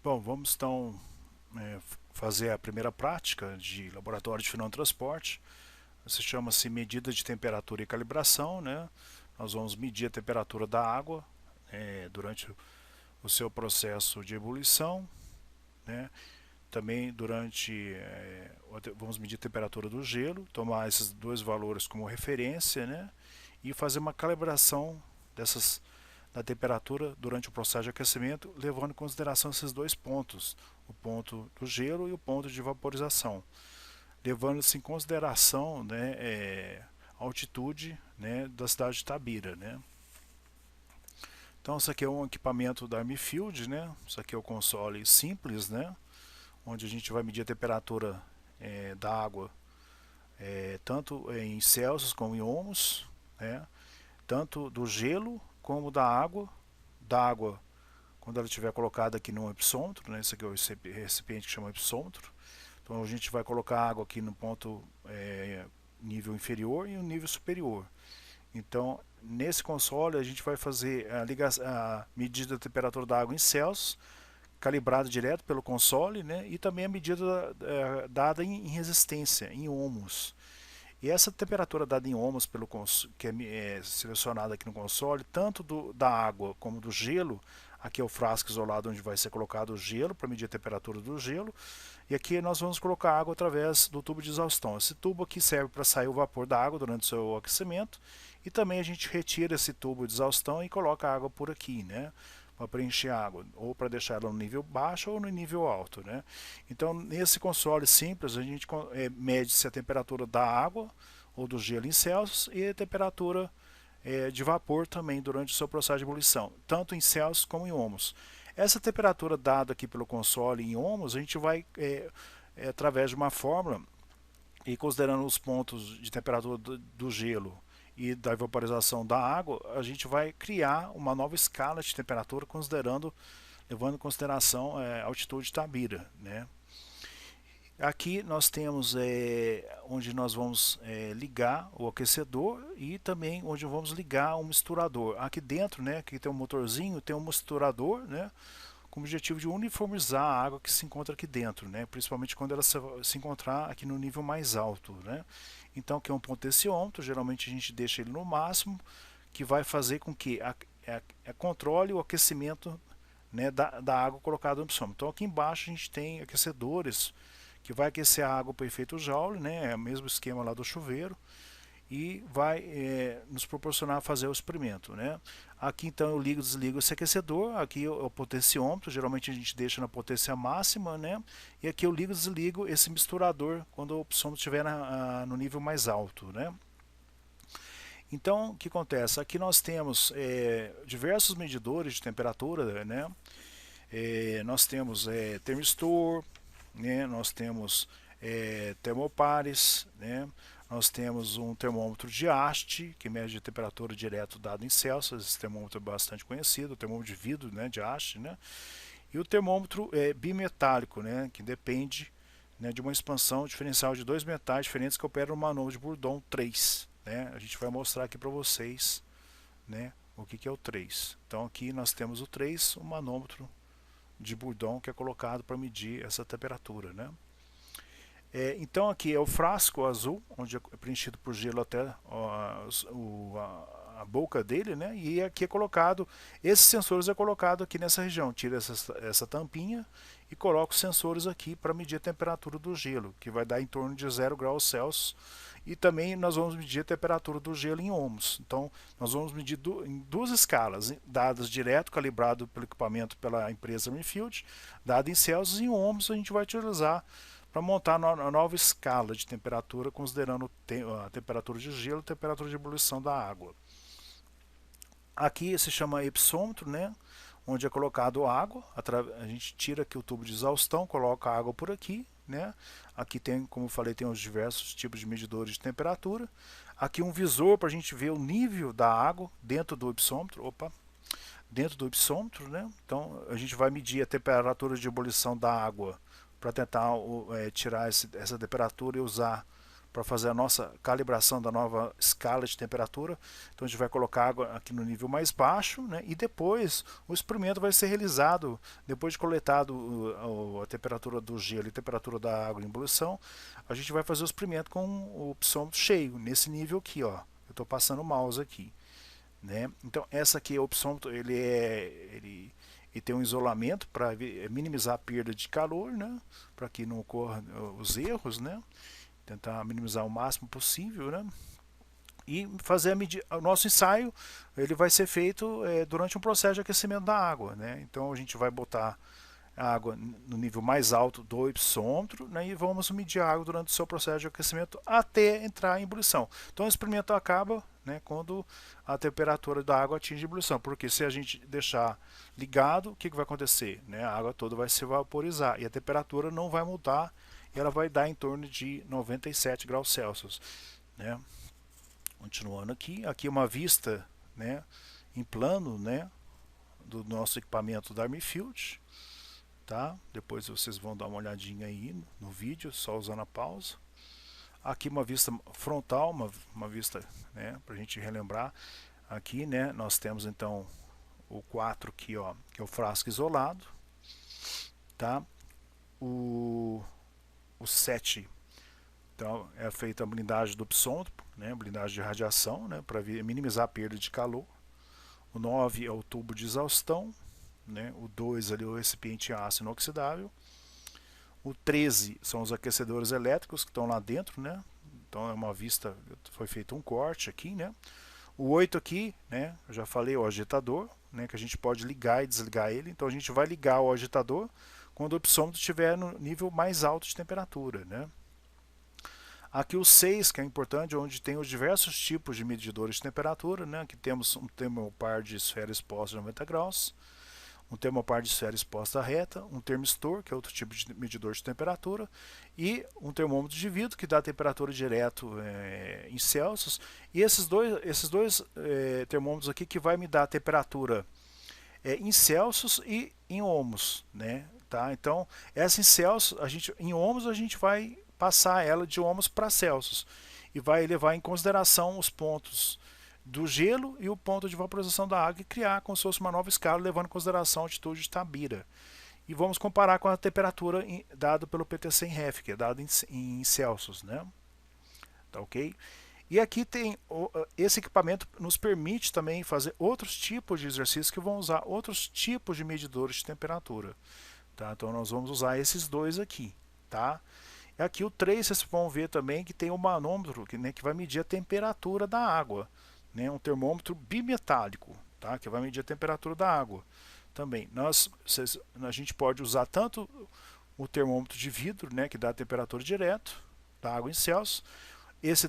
Bom, vamos então fazer a primeira prática de laboratório de final de transporte. Isso chama-se medida de temperatura e calibração, né? Nós vamos medir a temperatura da água durante o seu processo de ebulição, né? Também vamos medir a temperatura do gelo, tomar esses dois valores como referência, né? E fazer uma calibração da temperatura durante o processo de aquecimento, levando em consideração esses dois pontos, o ponto do gelo e o ponto de vaporização, levando-se em consideração, né, a altitude, né, da cidade de Tabira, né. Então isso aqui é um equipamento da Armfield, né. Isso aqui é o console simples, né, onde a gente vai medir a temperatura da água, tanto em Celsius como em ohms, né, tanto do gelo como da água quando ela estiver colocada aqui no epsômetro, né, esse aqui é o recipiente que chama epsômetro. Então a gente vai colocar a água aqui no ponto nível inferior e no nível superior. Então nesse console a gente vai fazer a medida da temperatura da água em Celsius, calibrada direto pelo console, né, e também a medida dada em resistência, em ohms. E essa temperatura dada em ohms que é selecionada aqui no console, tanto da água como do gelo, aqui é o frasco isolado onde vai ser colocado o gelo para medir a temperatura do gelo, e aqui nós vamos colocar água através do tubo de exaustão. Esse tubo aqui serve para sair o vapor da água durante o seu aquecimento, e também a gente retira esse tubo de exaustão e coloca a água por aqui, né? Para preencher a água, ou para deixar ela no nível baixo ou no nível alto, né? Então, nesse console simples, a gente mede-se a temperatura da água ou do gelo em Celsius e a temperatura de vapor também durante o seu processo de ebulição, tanto em Celsius como em ohms. Essa temperatura dada aqui pelo console em ohms, a gente vai, através de uma fórmula, e considerando os pontos de temperatura do gelo e da vaporização da água, a gente vai criar uma nova escala de temperatura levando em consideração a altitude de Tabira, né? Aqui nós temos onde nós vamos ligar o aquecedor e também onde vamos ligar um misturador. Aqui dentro, né, aqui tem um motorzinho, tem um misturador, né, com o objetivo de uniformizar a água que se encontra aqui dentro, né, principalmente quando ela se encontrar aqui no nível mais alto, né. Então aqui é um potenciômetro, geralmente a gente deixa ele no máximo, que vai fazer com que controle o aquecimento, né, da água colocada no potênciômetro. Então aqui embaixo a gente tem aquecedores que vai aquecer a água para efeito Joule, né, é o mesmo esquema lá do chuveiro, e vai nos proporcionar fazer o experimento, né. Aqui então eu ligo e desligo esse aquecedor, aqui é o potenciômetro, geralmente a gente deixa na potência máxima, né, e aqui eu ligo e desligo esse misturador quando o potênciômetro estiver no nível mais alto, né. Então o que acontece? Aqui nós temos diversos medidores de temperatura, né. Nós temos termistor, né, nós temos termopares, né, nós temos um termômetro de haste, que mede a temperatura direto dada em Celsius, esse termômetro é bastante conhecido, o termômetro de vidro, né, de haste, né, e o termômetro bimetálico, né, que depende, né, de uma expansão diferencial de dois metais diferentes que operam no manômetro de Bourdon 3. Né, a gente vai mostrar aqui para vocês, né, o que é o 3. Então aqui nós temos o 3, o manômetro de Bourdon que é colocado para medir essa temperatura, né? Então aqui é o frasco azul, onde é preenchido por gelo até a boca dele, né? E aqui é colocado, esses sensores é colocado aqui nessa região, tira essa tampinha e coloca os sensores aqui para medir a temperatura do gelo, que vai dar em torno de 0 graus Celsius. E também nós vamos medir a temperatura do gelo em ohms. Então nós vamos medir em duas escalas, dadas direto, calibrado pelo equipamento pela empresa Armfield, dado em Celsius, e em ohms a gente vai utilizar para montar uma nova escala de temperatura, considerando a temperatura de gelo e a temperatura de ebulição da água. Aqui se chama epsômetro, né, onde é colocado água, a gente tira aqui o tubo de exaustão, coloca a água por aqui, né. Aqui tem, como eu falei, tem os diversos tipos de medidores de temperatura. Aqui um visor para a gente ver o nível da água dentro do epsômetro, dentro do epsômetro, né. Então a gente vai medir a temperatura de ebulição da água para tentar tirar essa temperatura e usar para fazer a nossa calibração da nova escala de temperatura. Então a gente vai colocar água aqui no nível mais baixo, né? E depois o experimento vai ser realizado, depois de coletado a temperatura do gelo e a temperatura da água em ebulição, a gente vai fazer o experimento com o psômetro cheio, nesse nível aqui, ó. Eu estou passando o mouse aqui, né? Então essa aqui é o psômetro, ele tem um isolamento para minimizar a perda de calor, né? Para que não ocorram os erros, né? Tentar minimizar o máximo possível, né? E fazer o nosso ensaio, ele vai ser feito durante um processo de aquecimento da água, né? Então a gente vai botar a água no nível mais alto do hipsômetro, né? E vamos medir a água durante o seu processo de aquecimento até entrar em ebulição. Então o experimento acaba, né, quando a temperatura da água atinge a ebulição, porque se a gente deixar ligado, o que vai acontecer? Né? A água toda vai se vaporizar e a temperatura não vai mudar, e ela vai dar em torno de 97 graus Celsius, né? Continuando aqui, aqui uma vista, né, em plano, né, do nosso equipamento da Armyfield, tá? Depois vocês vão dar uma olhadinha aí no vídeo, só usando a pausa. Aqui uma vista frontal, uma vista, né, para a gente relembrar. Aqui, né, nós temos então o 4 aqui, ó, que é o frasco isolado, tá? O 7, então é feita a blindagem do psômetro, né, blindagem de radiação, né, para minimizar a perda de calor. O 9 é o tubo de exaustão, né, o 2 ali é o recipiente ácido inoxidável. O 13 são os aquecedores elétricos que estão lá dentro, né? Então é uma vista, foi feito um corte aqui, né? O 8 aqui, né, eu já falei, o agitador, né, que a gente pode ligar e desligar ele. Então a gente vai ligar o agitador quando o psômetro estiver no nível mais alto de temperatura, né? Aqui o 6, que é importante, onde tem os diversos tipos de medidores de temperatura, né? Aqui temos um termopar de esfera exposta a 90 graus, um termopar de esfera exposta reta, um termistor, que é outro tipo de medidor de temperatura, e um termômetro de vidro, que dá a temperatura direto em Celsius. E esses dois termômetros aqui que vai me dar a temperatura em Celsius e em ohms, né? Tá? Então, essa em Celsius, em ohms a gente vai passar ela de ohms para Celsius e vai levar em consideração os pontos do gelo e o ponto de vaporização da água e criar como se fosse uma nova escala, levando em consideração a altitude de Tabira. E vamos comparar com a temperatura dada pelo PTC em Ref, que é dada em Celsius, né? Tá ok? E aqui tem esse equipamento nos permite também fazer outros tipos de exercícios que vão usar outros tipos de medidores de temperatura, tá? Então nós vamos usar esses dois aqui, tá? E aqui o 3 vocês vão ver também que tem um manômetro que vai medir a temperatura da água, né? Um termômetro bimetálico, tá? Que vai medir a temperatura da água. Também a gente pode usar tanto o termômetro de vidro, né, que dá a temperatura direto da água em Celsius, esse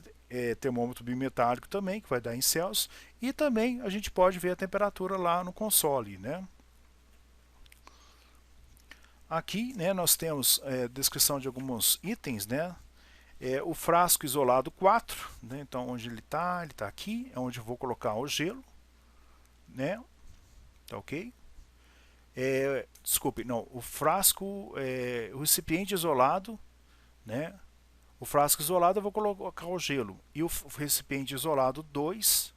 termômetro bimetálico também, que vai dar em Celsius, e também a gente pode ver a temperatura lá no console, né? Aqui, né, nós temos descrição de alguns itens, né? O frasco isolado 4, né? Então onde ele está aqui, é onde eu vou colocar o gelo, né? Tá ok? Desculpe, não, o frasco, o recipiente isolado, né? O frasco isolado eu vou colocar o gelo, e o recipiente isolado 2,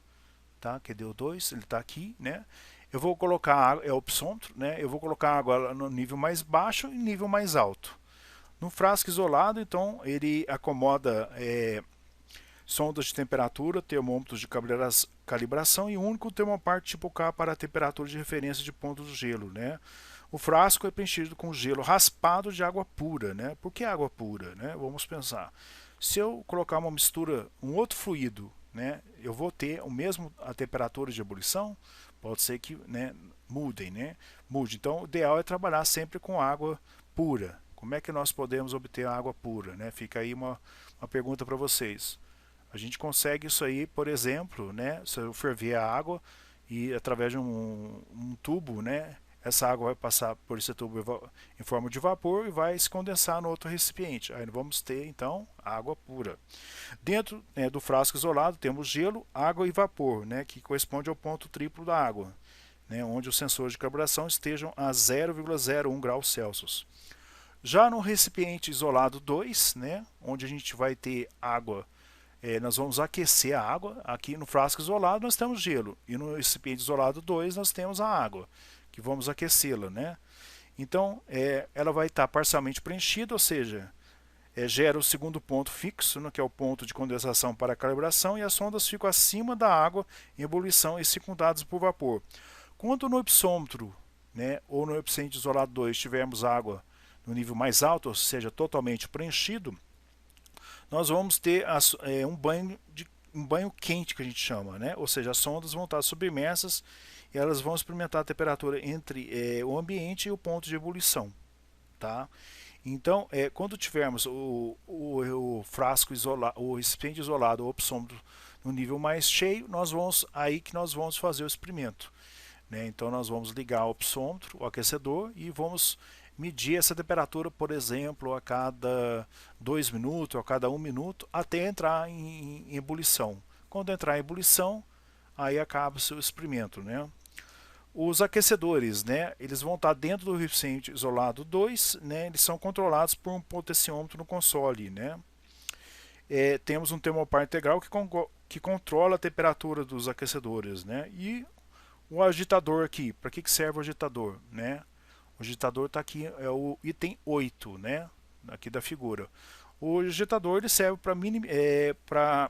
tá? Cadê o 2? Ele está aqui, né? Eu vou colocar água, é o psômetro, né? Eu vou colocar água no nível mais baixo e nível mais alto. No frasco isolado, então, ele acomoda sondas de temperatura, termômetros de calibração e um único termopar tipo K para a temperatura de referência de ponto do gelo, né? O frasco é preenchido com gelo raspado de água pura, né? Por que água pura, né? Vamos pensar. Se eu colocar uma mistura, um outro fluido, né, eu vou ter a temperatura de ebulição, pode ser que, né, mude. Então, o ideal é trabalhar sempre com água pura. Como é que nós podemos obter a água pura, né? Fica aí uma pergunta para vocês. A gente consegue isso aí, por exemplo, né, se eu ferver a água e através de um tubo, né, essa água vai passar por esse tubo em forma de vapor e vai se condensar no outro recipiente. Aí vamos ter então água pura. Dentro, né, do frasco isolado temos gelo, água e vapor, né, que corresponde ao ponto triplo da água, né, onde os sensores de calibração estejam a 0,01 graus Celsius. Já no recipiente isolado 2, né, onde a gente vai ter água, nós vamos aquecer a água. Aqui no frasco isolado nós temos gelo, e no recipiente isolado 2 nós temos a água, que vamos aquecê-la, né? Então, ela vai estar parcialmente preenchida, ou seja, gera o segundo ponto fixo, né, que é o ponto de condensação para a calibração, e as sondas ficam acima da água em ebulição e circundadas por vapor. Quando no ipsômetro, né, ou no recipiente isolado 2 tivermos água no nível mais alto, ou seja, totalmente preenchido, nós vamos ter um banho quente, que a gente chama, né? Ou seja, as sondas vão estar submersas e elas vão experimentar a temperatura entre o ambiente e o ponto de ebulição, tá? Então, quando tivermos o frasco isolado, o recipiente isolado, o opsômetro no nível mais cheio, aí que nós vamos fazer o experimento, né? Então nós vamos ligar o opsômetro, o aquecedor, e vamos medir essa temperatura, por exemplo, a cada 2 minutos, a cada 1 minuto, até entrar em ebulição. Quando entrar em ebulição, aí acaba o seu experimento, né? Os aquecedores, né, eles vão estar dentro do recipiente isolado 2, né, eles são controlados por um potenciômetro no console, né? Temos um termopar integral que controla a temperatura dos aquecedores, né? E o agitador aqui, para que serve o agitador, né? O agitador está aqui, é o item 8, né? Aqui da figura. O agitador ele serve para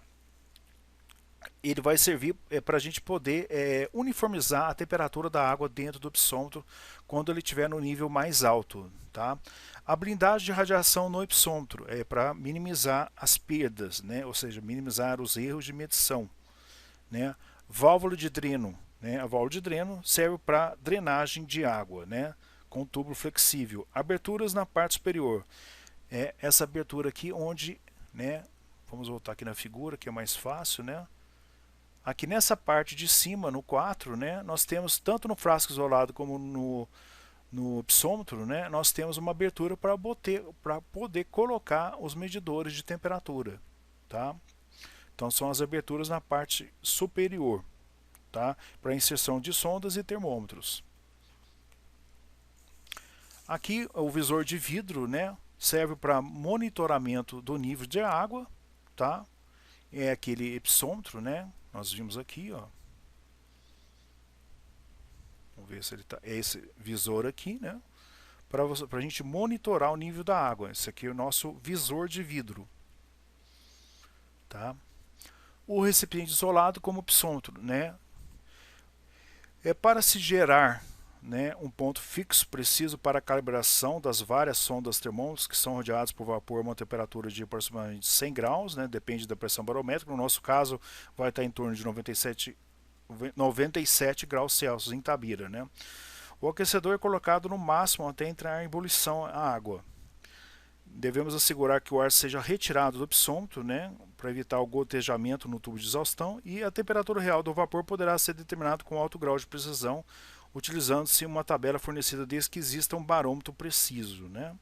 ele vai servir para a gente poder uniformizar a temperatura da água dentro do ipsômetro quando ele estiver no nível mais alto, tá? A blindagem de radiação no ipsômetro é para minimizar as perdas, né? Ou seja, minimizar os erros de medição, né? Válvula de dreno, né? A válvula de dreno serve para drenagem de água, né? Com tubo flexível. Aberturas na parte superior. Essa abertura aqui onde, né? Vamos voltar aqui na figura que é mais fácil, né? Aqui nessa parte de cima, no 4, né, nós temos, tanto no frasco isolado como no ipsômetro, né, nós temos uma abertura para poder colocar os medidores de temperatura, tá? Então são as aberturas na parte superior, tá? Para inserção de sondas e termômetros. Aqui o visor de vidro, né, serve para monitoramento do nível de água, tá? É aquele ipsômetro, né? Nós vimos aqui, ó. Vamos ver se ele tá. É esse visor aqui, né? Para a gente monitorar o nível da água. Esse aqui é o nosso visor de vidro, tá? O recipiente isolado como ipsômetro, né? É para se gerar, né, um ponto fixo preciso para a calibração das várias sondas termômetros que são rodeadas por vapor a uma temperatura de aproximadamente 100 graus, né, depende da pressão barométrica. No nosso caso, vai estar em torno de 97 graus Celsius em Tabira, né? O aquecedor é colocado no máximo até entrar em ebulição a água. Devemos assegurar que o ar seja retirado do ipsômetro, né, para evitar o gotejamento no tubo de exaustão, e a temperatura real do vapor poderá ser determinada com alto grau de precisão, utilizando-se uma tabela fornecida desde que exista um barômetro preciso, né?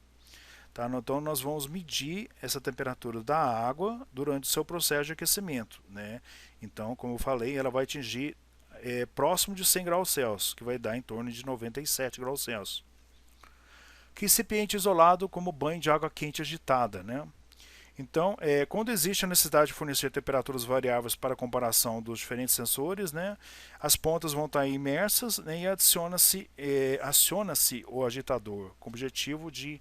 Tá? Então nós vamos medir essa temperatura da água durante o seu processo de aquecimento, né? Então, como eu falei, ela vai atingir próximo de 100 graus Celsius, que vai dar em torno de 97 graus Celsius. Recipiente isolado como banho de água quente agitada, né? Então, quando existe a necessidade de fornecer temperaturas variáveis para a comparação dos diferentes sensores, né, as pontas vão estar imersas, né, e aciona-se o agitador com o objetivo de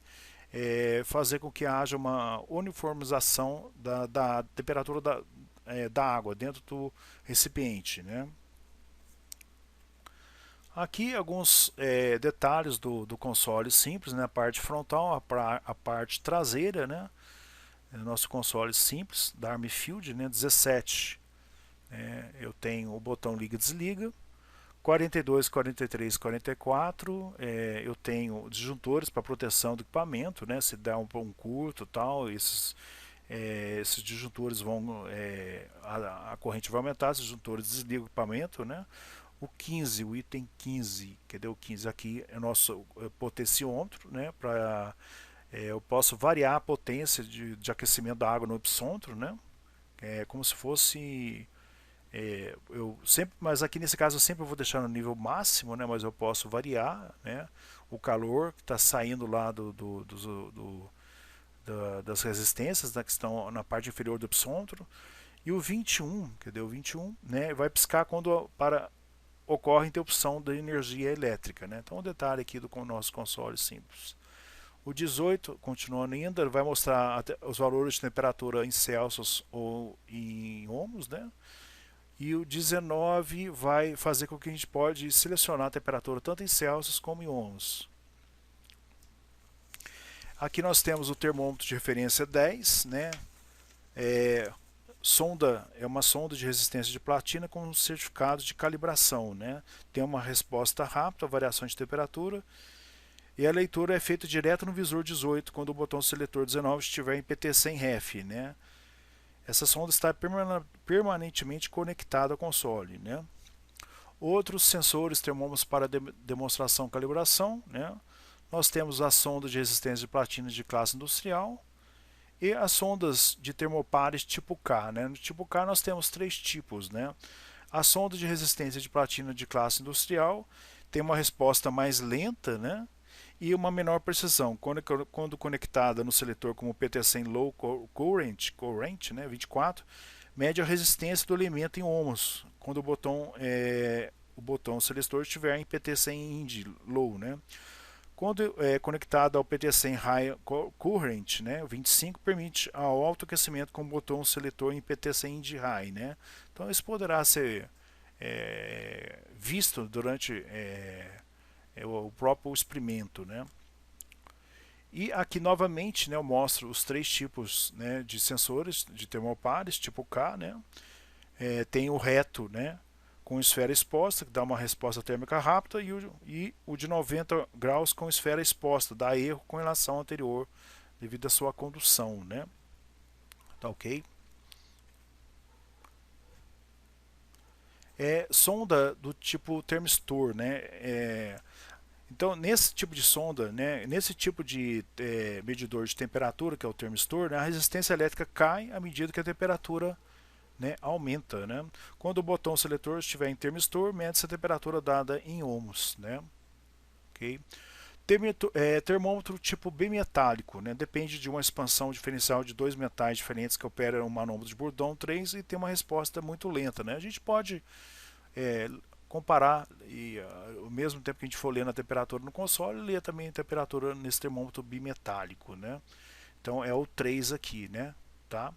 fazer com que haja uma uniformização da temperatura da água dentro do recipiente, né? Aqui alguns detalhes do console simples, né? A parte frontal, a parte traseira, né? Nosso console simples da Armfield, né? 17. Eu tenho o botão liga e desliga. 42, 43, 44. Eu tenho disjuntores para proteção do equipamento, né? Se der um curto, tal, esses disjuntores vão a corrente vai aumentar, esses disjuntores desligam o equipamento, né? O 15, o item 15, cadê o 15? Aqui é o nosso potenciômetro, né? Eu posso variar a potência de aquecimento da água no ipsômetro, né? Como se fosse mas aqui nesse caso eu sempre vou deixar no nível máximo, né? Mas eu posso variar, né? o calor que está saindo lá das resistências, né, que estão na parte inferior do epicentro. E o 21, cadê o 21? Né, vai piscar quando ocorre a interrupção da energia elétrica. Né? Então, um detalhe aqui do nosso console simples. O 18, continuando ainda, vai mostrar os valores de temperatura em Celsius ou em ohms, né? E o 19 vai fazer com que a gente pode selecionar a temperatura tanto em Celsius como em ohms. Aqui nós temos o termômetro de referência 10, né? É uma sonda de resistência de platina com um certificado de calibração, né? Tem uma resposta rápida à variação de temperatura. E a leitura é feita direto no visor 18, quando o botão seletor 19 estiver em PT sem ref, né? Essa sonda está permanentemente conectada ao console, né? Outros sensores, termômetros para demonstração e calibração, né? Nós temos a sonda de resistência de platina de classe industrial e as sondas de termopares tipo K, né? No tipo K nós temos 3 tipos, né? A sonda de resistência de platina de classe industrial tem uma resposta mais lenta, né? E uma menor precisão. Quando conectada no seletor como PT100 Low Current, né, 24, mede a resistência do elemento em ohms, quando o botão seletor estiver em PT100 Ind Low. Né. Quando conectado ao PT100 High Current, né, 25, permite ao autoaquecimento com o botão seletor em PT100 Ind High. Né. Então isso poderá ser visto durante o próprio experimento, né? E aqui novamente, né, eu mostro os 3 tipos, né, de sensores de termopares, tipo K, né? Tem o reto, né, com esfera exposta, que dá uma resposta térmica rápida, e o de 90 graus com esfera exposta, dá erro com relação ao anterior, devido à sua condução, né? Tá ok? Sonda do tipo thermistor, né? Então, nesse tipo de sonda, né, nesse tipo de medidor de temperatura, que é o termistor, né, a resistência elétrica cai à medida que a temperatura, né, aumenta. Né? Quando o botão seletor estiver em termistor, mede-se a temperatura dada em ohms. Né? Okay? Termômetro tipo bimetálico, né? Depende de uma expansão diferencial de 2 metais diferentes que operam um manômetro de Bourdon 3 e tem uma resposta muito lenta. Né? A gente pode comparar e ao mesmo tempo que a gente for lendo a temperatura no console, ler também a temperatura nesse termômetro bimetálico, né? Então é o 3 aqui, né? Tá?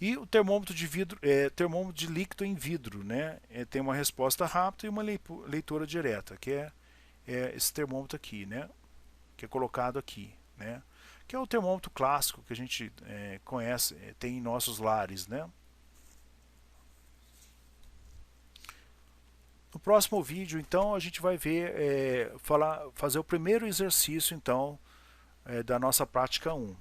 E o termômetro de vidro, termômetro de líquido em vidro, né? Tem uma resposta rápida e uma leitura direta, que é esse termômetro aqui, né? Que é colocado aqui, né? Que é o termômetro clássico que a gente conhece, tem em nossos lares, né? No próximo vídeo, então, a gente vai ver, fazer o primeiro exercício, então, da nossa prática 1.